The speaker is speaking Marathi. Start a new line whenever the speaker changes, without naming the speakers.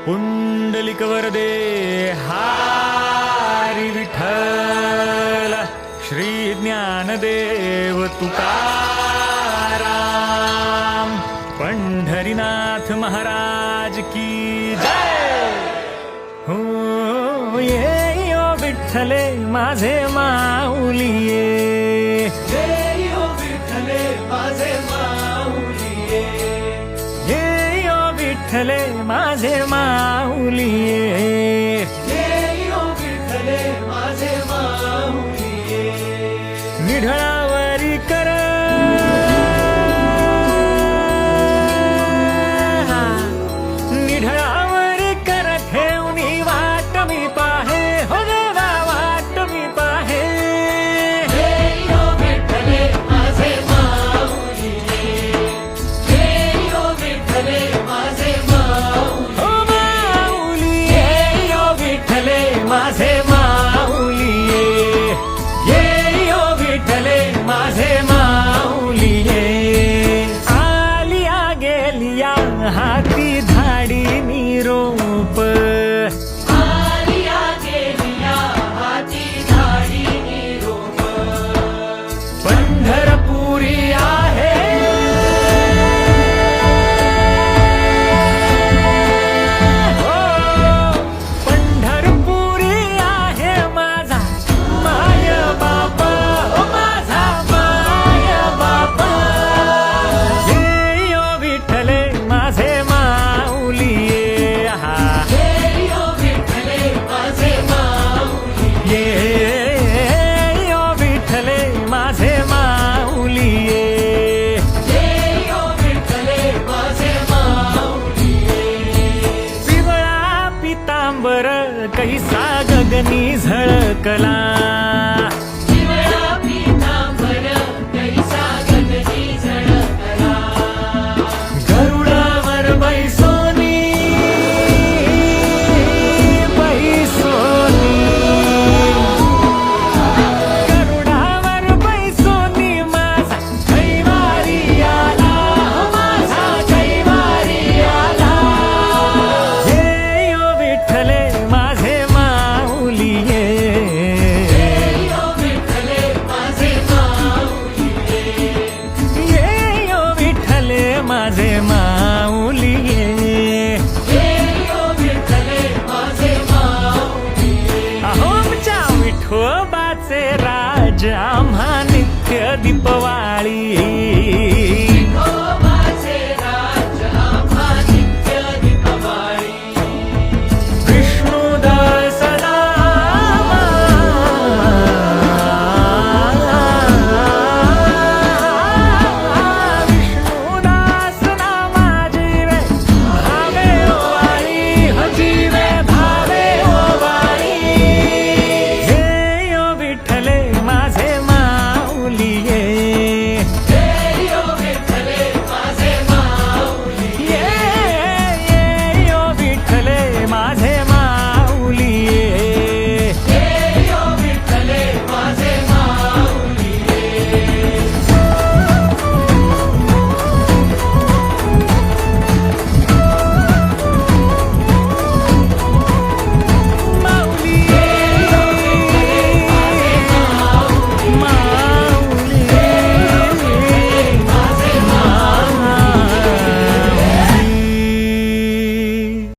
पुंडलिक वरदे हरी विठ्ठल, श्री ज्ञानदेव तुकाराम, पंढरीनाथ महाराज की जय हो. ये ओ विठ्ठले माझे माऊलिये,
जय ओ विठ्ठले माझे माऊलिये,
ये ओ विठ्ठले माझे माऊलिये,
जय ओ विठ्ठले माझे माऊलिये.
निढळावरी कर निढळावरी कर ठेवणी वाट मी पाहे, हो देवा वाट मी पाहे.
जय ओ विठ्ठले माझे माऊलिये, जय ओ विठ्ठले माझे माऊलिये,
हो माऊलिये,
जय ओ विठ्ठले माझे
माऊलिये, ये ओ विठ्ठले माझे माऊलिये. आलिया गेलिया हाती धाडी निरोप,
आलिया गेलिया हाती धाडी निरोप.
पंढरपुरी आहे हो, पंढरपुरी आहे माझा माय बाप, हो माझा माय बाप. ये ओ विठ्ठले माझे माऊलिये, हा
जय ओ विठ्ठले माझे माऊलिये,
ये ओ विठ्ठले माझे माऊलिये.
जय ओ विठ्ठले माझे माऊलिये.
पिवळा पितांबर कैसा गगनी झळकला,